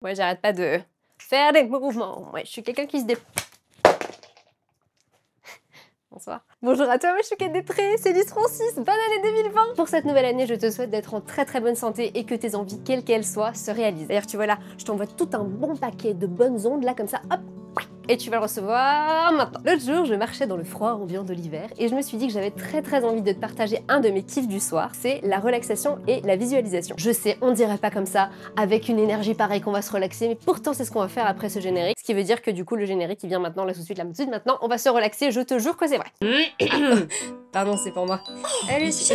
Moi, j'arrête pas de faire des mouvements. Ouais, je suis quelqu'un qui se Bonsoir. Bonjour à toi, moi je suis Kate Després, c'est Lys Francis, bonne année 2020. Pour cette nouvelle année, je te souhaite d'être en très très bonne santé et que tes envies, quelles qu'elles soient, se réalisent. D'ailleurs, tu vois là, je t'envoie tout un bon paquet de bonnes ondes, là comme ça, hop, et tu vas le recevoir maintenant. L'autre jour, je marchais dans le froid ambiant de l'hiver et je me suis dit que j'avais très très envie de te partager un de mes kiffs du soir, c'est la relaxation et la visualisation. Je sais, on dirait pas comme ça, avec une énergie pareille qu'on va se relaxer, mais pourtant c'est ce qu'on va faire après ce générique, ce qui veut dire que du coup le générique il vient maintenant, là tout de suite, maintenant on va se relaxer, je te jure que c'est vrai. Pardon, c'est pour moi. Allez, c'est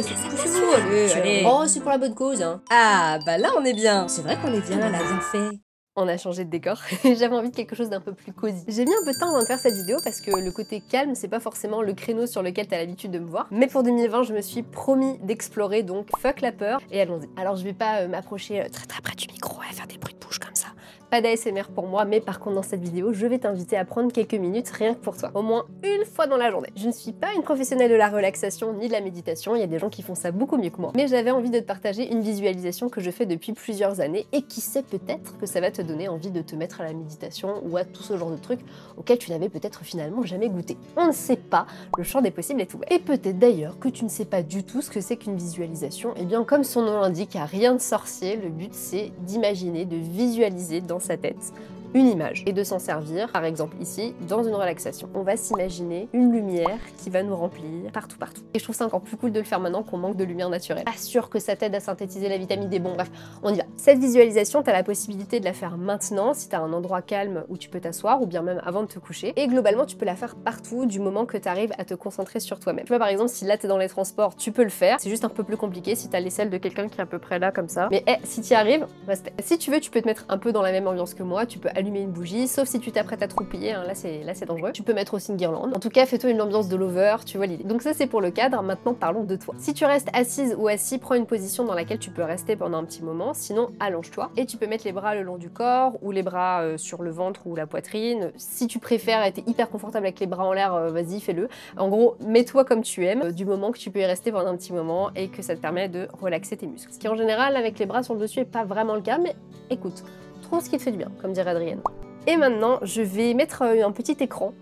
allez. Oh, c'est pour la bonne cause, hein. Ah, bah là on est bien. C'est vrai qu'on est bien, elle a bien fait. On a changé de décor, j'avais envie de quelque chose d'un peu plus cosy. J'ai mis un peu de temps avant de faire cette vidéo parce que le côté calme, c'est pas forcément le créneau sur lequel t'as l'habitude de me voir. Mais pour 2020, je me suis promis d'explorer, donc fuck la peur et allons-y. Alors je vais pas m'approcher très très près du micro et faire des bruits de bouche comme ça. Pas d'ASMR pour moi, mais par contre dans cette vidéo, je vais t'inviter à prendre quelques minutes rien que pour toi. Au moins une fois dans la journée. Je ne suis pas une professionnelle de la relaxation ni de la méditation, il y a des gens qui font ça beaucoup mieux que moi. Mais j'avais envie de te partager une visualisation que je fais depuis plusieurs années et qui sait peut-être que ça va te donner envie de te mettre à la méditation ou à tout ce genre de trucs auxquels tu n'avais peut-être finalement jamais goûté. On ne sait pas, le champ des possibles est ouvert. Et peut-être d'ailleurs que tu ne sais pas du tout ce que c'est qu'une visualisation. Et bien comme son nom l'indique, à rien de sorcier, le but c'est d'imaginer, de visualiser dans sa tête une image et de s'en servir, par exemple ici, dans une relaxation. On va s'imaginer une lumière qui va nous remplir partout. Et je trouve ça encore plus cool de le faire maintenant qu'on manque de lumière naturelle. Pas sûr que ça t'aide à synthétiser la vitamine D, bon bref, on y va. Cette visualisation, t'as la possibilité de la faire maintenant, si t'as un endroit calme où tu peux t'asseoir, ou bien même avant de te coucher. Et globalement, tu peux la faire partout, du moment que t'arrives à te concentrer sur toi-même. Tu vois, par exemple, si là t'es dans les transports, tu peux le faire. C'est juste un peu plus compliqué si t'as l'aisselle de quelqu'un qui est à peu près là, comme ça. Mais si t'y arrives, respect. Si tu veux, tu peux te mettre un peu dans la même ambiance que moi, tu peux allumer une bougie, sauf si tu t'apprêtes à troupiller, hein, là c'est dangereux. Tu peux mettre aussi une guirlande. En tout cas, fais-toi une ambiance de lover, tu vois l'idée. Donc ça c'est pour le cadre, maintenant parlons de toi. Si tu restes assise ou assis, prends une position dans laquelle tu peux rester pendant un petit moment, sinon allonge-toi. Et tu peux mettre les bras le long du corps, ou les bras sur le ventre ou la poitrine. Si tu préfères être hyper confortable avec les bras en l'air, vas-y, fais-le. En gros, mets-toi comme tu aimes, du moment que tu peux y rester pendant un petit moment et que ça te permet de relaxer tes muscles. Ce qui en général, avec les bras sur le dessus, est pas vraiment le cas, mais écoute, trouve ce qui te fait du bien, comme dirait Adrienne. Et maintenant, je vais mettre un petit écran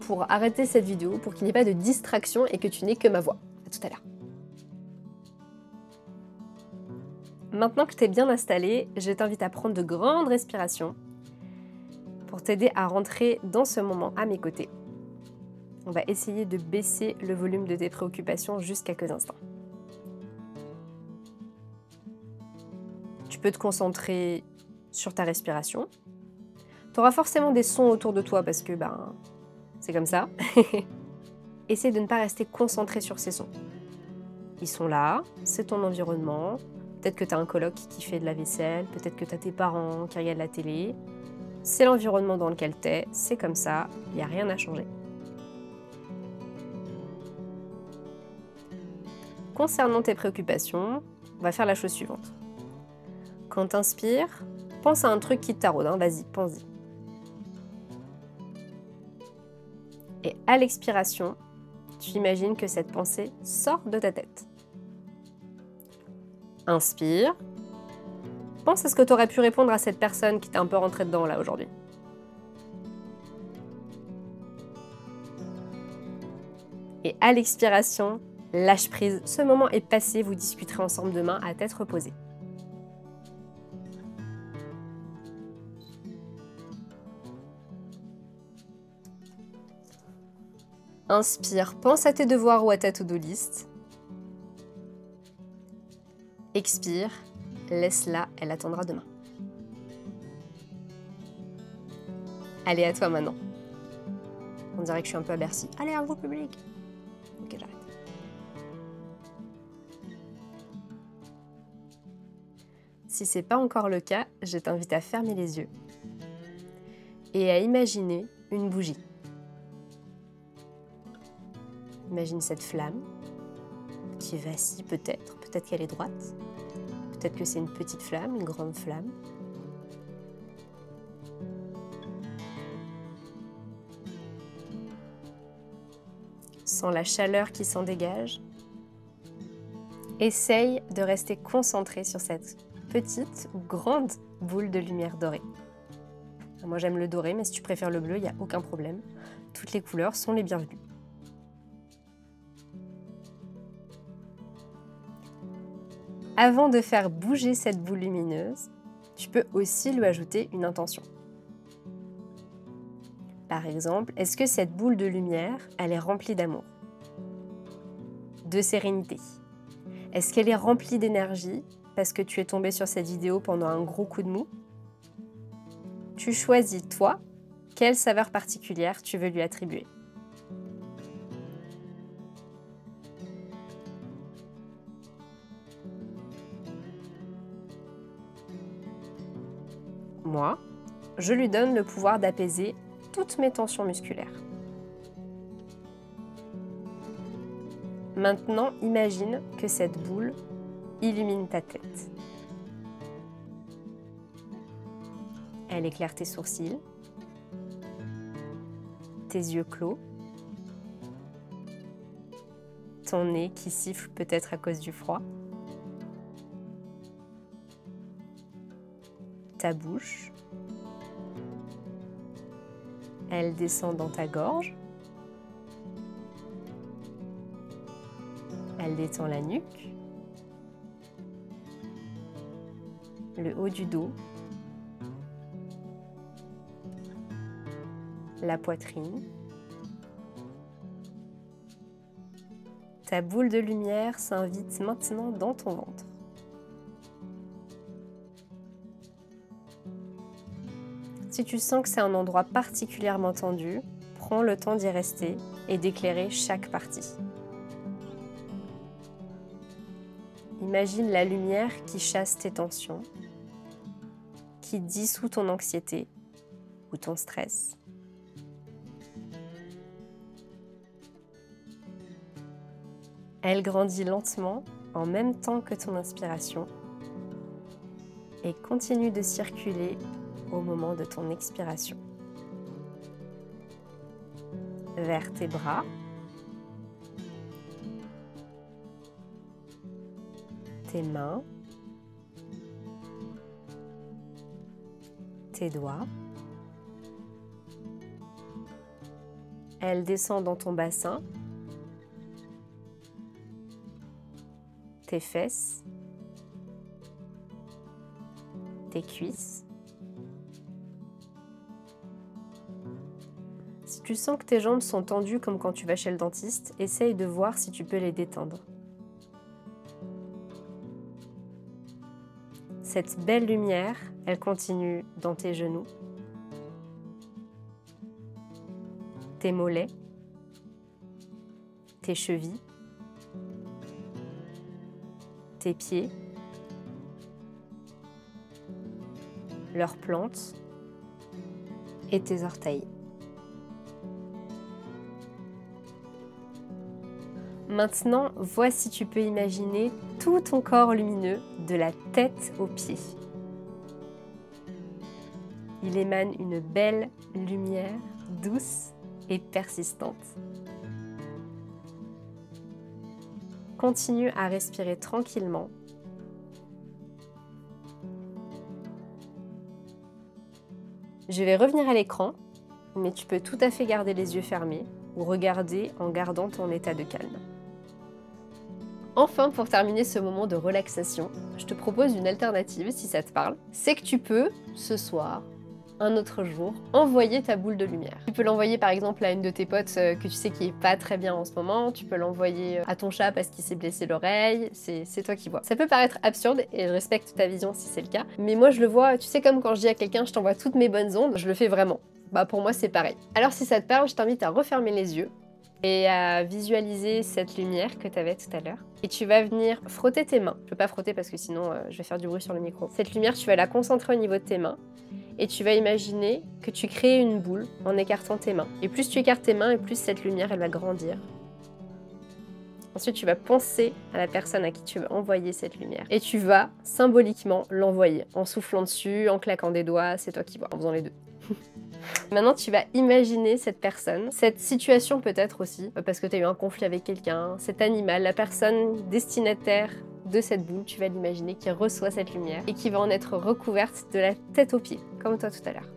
pour arrêter cette vidéo, pour qu'il n'y ait pas de distraction et que tu n'aies que ma voix. À tout à l'heure. Maintenant que tu es bien installé, je t'invite à prendre de grandes respirations pour t'aider à rentrer dans ce moment à mes côtés. On va essayer de baisser le volume de tes préoccupations juste quelques instants. Tu peux te concentrer sur ta respiration. Tu auras forcément des sons autour de toi parce que c'est comme ça. Essaie de ne pas rester concentré sur ces sons. Ils sont là, c'est ton environnement. Peut-être que tu as un coloc qui fait de la vaisselle, peut-être que tu as tes parents qui regardent la télé. C'est l'environnement dans lequel tu es, c'est comme ça, il n'y a rien à changer. Concernant tes préoccupations, on va faire la chose suivante. Quand tu inspires, pense à un truc qui te taraude, hein, vas-y, pense-y. Et à l'expiration, tu imagines que cette pensée sort de ta tête. Inspire. Pense à ce que tu aurais pu répondre à cette personne qui t'est un peu rentrée dedans là aujourd'hui. Et à l'expiration, lâche prise. Ce moment est passé, vous discuterez ensemble demain à tête reposée. Inspire, pense à tes devoirs ou à ta to-do list. Expire, laisse-la, elle attendra demain. Allez, à toi maintenant. On dirait que je suis un peu à Bercy. Allez, à vous, public. Ok, j'arrête. Si c'est pas encore le cas, je t'invite à fermer les yeux et à imaginer une bougie. Imagine cette flamme qui vacille peut-être qu'elle est droite, peut-être que c'est une petite flamme, une grande flamme. Sens la chaleur qui s'en dégage. Essaye de rester concentré sur cette petite ou grande boule de lumière dorée. Moi j'aime le doré, mais si tu préfères le bleu, il n'y a aucun problème. Toutes les couleurs sont les bienvenues. Avant de faire bouger cette boule lumineuse, tu peux aussi lui ajouter une intention. Par exemple, est-ce que cette boule de lumière, elle est remplie d'amour, de sérénité? Est-ce qu'elle est remplie d'énergie parce que tu es tombé sur cette vidéo pendant un gros coup de mou? Tu choisis, toi, quelle saveur particulière tu veux lui attribuer. Moi, je lui donne le pouvoir d'apaiser toutes mes tensions musculaires. Maintenant, imagine que cette boule illumine ta tête. Elle éclaire tes sourcils, tes yeux clos, ton nez qui siffle peut-être à cause du froid, ta bouche, elle descend dans ta gorge, elle détend la nuque, le haut du dos, la poitrine. Ta boule de lumière s'invite maintenant dans ton ventre. Si tu sens que c'est un endroit particulièrement tendu, prends le temps d'y rester et d'éclairer chaque partie. Imagine la lumière qui chasse tes tensions, qui dissout ton anxiété ou ton stress. Elle grandit lentement en même temps que ton inspiration et continue de circuler au moment de ton expiration. Vers tes bras, tes mains, tes doigts. Elle descend dans ton bassin, tes fesses, tes cuisses. Si tu sens que tes jambes sont tendues comme quand tu vas chez le dentiste, essaye de voir si tu peux les détendre. Cette belle lumière, elle continue dans tes genoux, tes mollets, tes chevilles, tes pieds, leurs plantes et tes orteils. Maintenant, vois si tu peux imaginer tout ton corps lumineux de la tête aux pieds. Il émane une belle lumière douce et persistante. Continue à respirer tranquillement. Je vais revenir à l'écran, mais tu peux tout à fait garder les yeux fermés ou regarder en gardant ton état de calme. Enfin, pour terminer ce moment de relaxation, je te propose une alternative si ça te parle. C'est que tu peux, ce soir, un autre jour, envoyer ta boule de lumière. Tu peux l'envoyer par exemple à une de tes potes que tu sais qui est pas très bien en ce moment, tu peux l'envoyer à ton chat parce qu'il s'est blessé l'oreille, c'est toi qui vois. Ça peut paraître absurde et je respecte ta vision si c'est le cas, mais moi je le vois, tu sais comme quand je dis à quelqu'un je t'envoie toutes mes bonnes ondes, je le fais vraiment. Bah pour moi c'est pareil. Alors si ça te parle, je t'invite à refermer les yeux et à visualiser cette lumière que tu avais tout à l'heure. Et tu vas venir frotter tes mains. Je peux pas frotter parce que sinon je vais faire du bruit sur le micro. Cette lumière, tu vas la concentrer au niveau de tes mains et tu vas imaginer que tu crées une boule en écartant tes mains. Et plus tu écartes tes mains et plus cette lumière, elle va grandir. Ensuite, tu vas penser à la personne à qui tu veux envoyer cette lumière. Et tu vas symboliquement l'envoyer en soufflant dessus, en claquant des doigts, c'est toi qui vois, en faisant les deux. Maintenant, tu vas imaginer cette personne, cette situation peut-être aussi, parce que tu as eu un conflit avec quelqu'un, cet animal, la personne destinataire de cette boule, tu vas l'imaginer qui reçoit cette lumière et qui va en être recouverte de la tête aux pieds, comme toi tout à l'heure.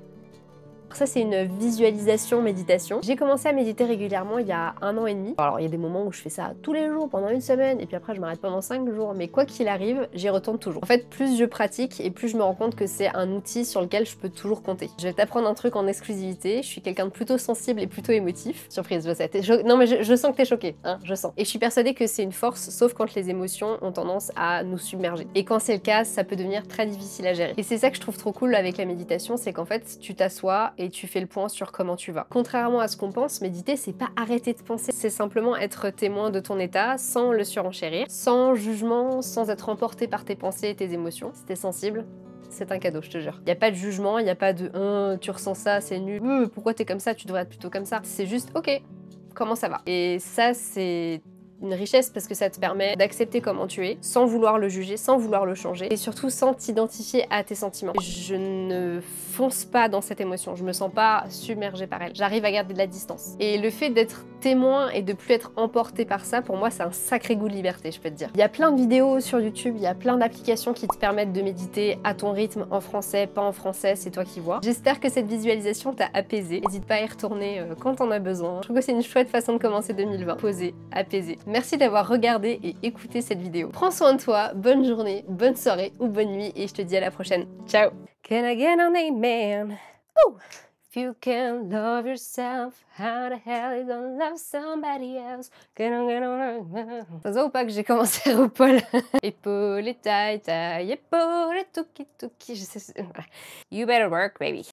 Ça, c'est une visualisation méditation. J'ai commencé à méditer régulièrement il y a 1 an et demi. Alors, il y a des moments où je fais ça tous les jours pendant une semaine et puis après je m'arrête pendant 5 jours. Mais quoi qu'il arrive, j'y retourne toujours. En fait, plus je pratique et plus je me rends compte que c'est un outil sur lequel je peux toujours compter. Je vais t'apprendre un truc en exclusivité. Je suis quelqu'un de plutôt sensible et plutôt émotif. Surprise, je sais. Non mais je sens que t'es choquée, hein, je sens. Et je suis persuadée que c'est une force, sauf quand les émotions ont tendance à nous submerger. Et quand c'est le cas, ça peut devenir très difficile à gérer. Et c'est ça que je trouve trop cool avec la méditation, c'est qu'en fait, tu t'assois et tu fais le point sur comment tu vas. Contrairement à ce qu'on pense, méditer, c'est pas arrêter de penser, c'est simplement être témoin de ton état sans le surenchérir, sans jugement, sans être emporté par tes pensées et tes émotions. Si t'es sensible, c'est un cadeau, je te jure. Il n'y a pas de jugement, il n'y a pas de tu ressens ça, c'est nul, pourquoi t'es comme ça, tu devrais être plutôt comme ça. C'est juste ok, comment ça va. Et ça, c'est une richesse parce que ça te permet d'accepter comment tu es, sans vouloir le juger, sans vouloir le changer, et surtout sans t'identifier à tes sentiments. Je ne fonce pas dans cette émotion, je me sens pas submergée par elle. J'arrive à garder de la distance. Et le fait d'être témoin et de plus être emporté par ça, pour moi, c'est un sacré goût de liberté, je peux te dire. Il y a plein de vidéos sur YouTube, il y a plein d'applications qui te permettent de méditer à ton rythme, en français, pas en français, c'est toi qui vois. J'espère que cette visualisation t'a apaisé. N'hésite pas à y retourner quand t'en as besoin. Je trouve que c'est une chouette façon de commencer 2020. Posé, apaisé. Merci d'avoir regardé et écouté cette vidéo. Prends soin de toi, bonne journée, bonne soirée ou bonne nuit et je te dis à la prochaine. Ciao! Can I get an amen? Oh! If you can love yourself, how the hell you gonna love somebody else? Can I get an amen? Ça se voit ou pas que j'ai commencé RuPaul? Épaule et taille, taille, épaule et touki touki, je sais. You better work, baby.